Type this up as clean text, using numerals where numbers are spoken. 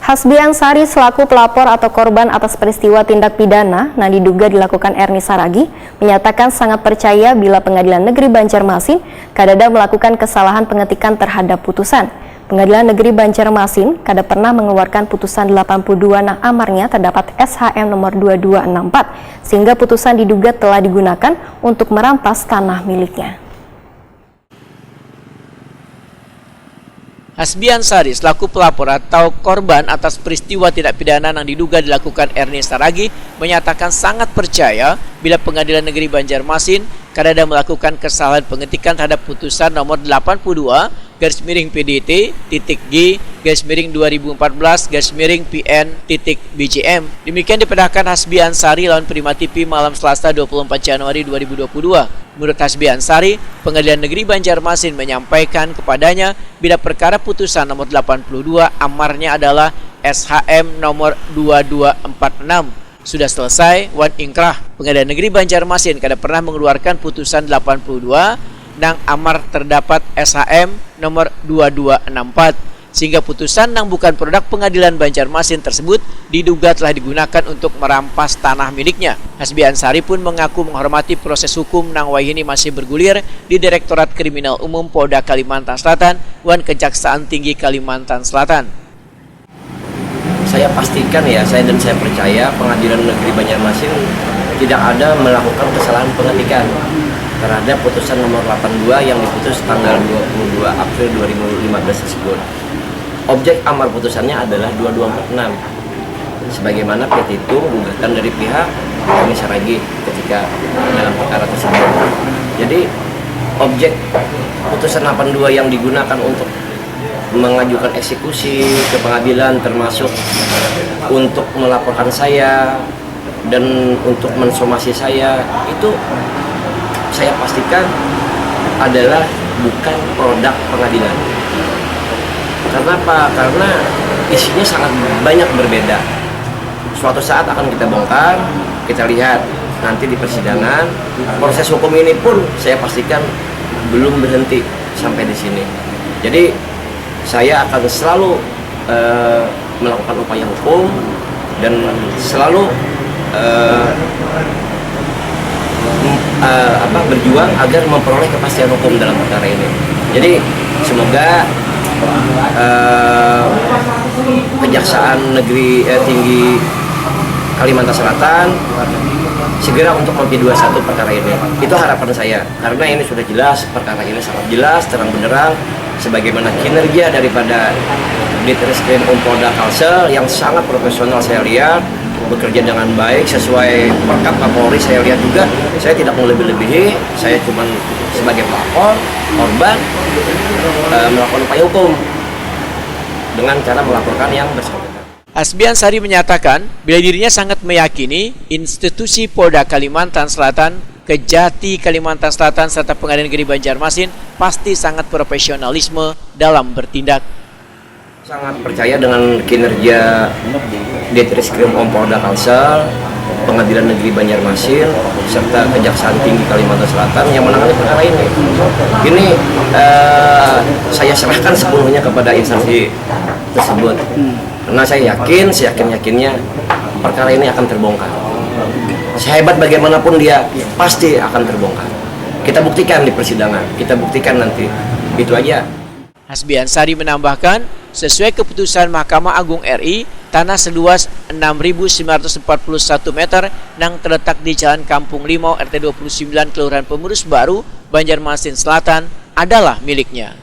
Hasbi Ansari selaku pelapor atau korban atas peristiwa tindak pidana yang diduga dilakukan Ernie Saragih menyatakan sangat percaya bila Pengadilan Negeri Banjarmasin kadada melakukan kesalahan pengetikan terhadap putusan. Pengadilan Negeri Banjarmasin kada pernah mengeluarkan putusan 82 nang amarnya terdapat SHM nomor 2264 sehingga putusan diduga telah digunakan untuk merampas tanah miliknya. Hasbi Ansari selaku pelapor atau korban atas peristiwa tindak pidana yang diduga dilakukan Ernie Saragih menyatakan sangat percaya bila Pengadilan Negeri Banjarmasin kadada melakukan kesalahan pengetikan terhadap putusan nomor 82/G/2014/2014/PN.BJM. Demikian dipedahkan Hasbi Ansari lawan Prima TV malam Selasa 24 Januari 2022. Menurut Hasbi Ansari, Pengadilan Negeri Banjarmasin menyampaikan kepadanya bila perkara putusan nomor 82 amarnya adalah SHM nomor 2246 sudah selesai wan ingkrah. Pengadilan Negeri Banjarmasin kada pernah mengeluarkan putusan 82 nang amar terdapat SHM nomor 2264 sehingga putusan nang bukan produk Pengadilan Banjarmasin tersebut diduga telah digunakan untuk merampas tanah miliknya. Hasbi Ansari pun mengaku menghormati proses hukum nang wayini masih bergulir di Direktorat Kriminal Umum Polda Kalimantan Selatan wan Kejaksaan Tinggi Kalimantan Selatan. Saya pastikan ya, saya percaya Pengadilan Negeri Banjarmasin tidak ada melakukan kesalahan pengetikan terhadap putusan nomor 82 yang diputus tanggal 22 April 2015 tersebut. Objek amar putusannya adalah 2246 sebagaimana petitum gugatan dari pihak Ernie Saragih ketika dalam perkara tersebut. Jadi objek putusan 82 yang digunakan untuk mengajukan eksekusi ke pengadilan termasuk untuk melaporkan saya dan untuk mensomasi saya, itu saya pastikan adalah bukan produk pengadilan. Karena apa? Karena isinya sangat banyak berbeda. Suatu saat akan kita bongkar, kita lihat nanti di persidangan. Proses hukum ini pun saya pastikan belum berhenti sampai di sini. Jadi saya akan selalu melakukan upaya hukum dan selalu berjuang agar memperoleh kepastian hukum dalam perkara ini. Jadi semoga Kejaksaan Negeri Tinggi Kalimantan Selatan segera untuk memp21 perkara ini. Itu harapan saya, karena ini sudah jelas, perkara ini sangat jelas, terang benderang, sebagaimana kinerja daripada Ditreskrim Polda Kalsel yang sangat profesional saya lihat, bekerja dengan baik sesuai perkap Kapolri. Saya lihat juga, saya tidak melebih-lebihi, saya cuma sebagai pelapor, korban, melakukan upaya hukum dengan cara melaporkan yang bersangkutan. Hasbi Ansari menyatakan bila dirinya sangat meyakini institusi Polda Kalimantan Selatan, Kejati Kalimantan Selatan serta Pengadilan Negeri Banjarmasin pasti sangat profesionalisme dalam bertindak. Sangat percaya dengan kinerja Ditreskrim Polda Kalsel, Pengadilan Negeri Banjarmasin serta Kejaksaan Tinggi Kalimantan Selatan yang menangani perkara ini. Ini saya serahkan sepenuhnya kepada instansi tersebut. Karena saya yakinnya perkara ini akan terbongkar. Sehebat bagaimanapun dia pasti akan terbongkar. Kita buktikan di persidangan, kita buktikan nanti. Itu aja. Hasbi Ansari menambahkan, sesuai keputusan Mahkamah Agung RI, tanah seluas 6.941 meter yang terletak di Jalan Kampung Limau RT 29 Kelurahan Pemurus Baru, Banjarmasin Selatan adalah miliknya.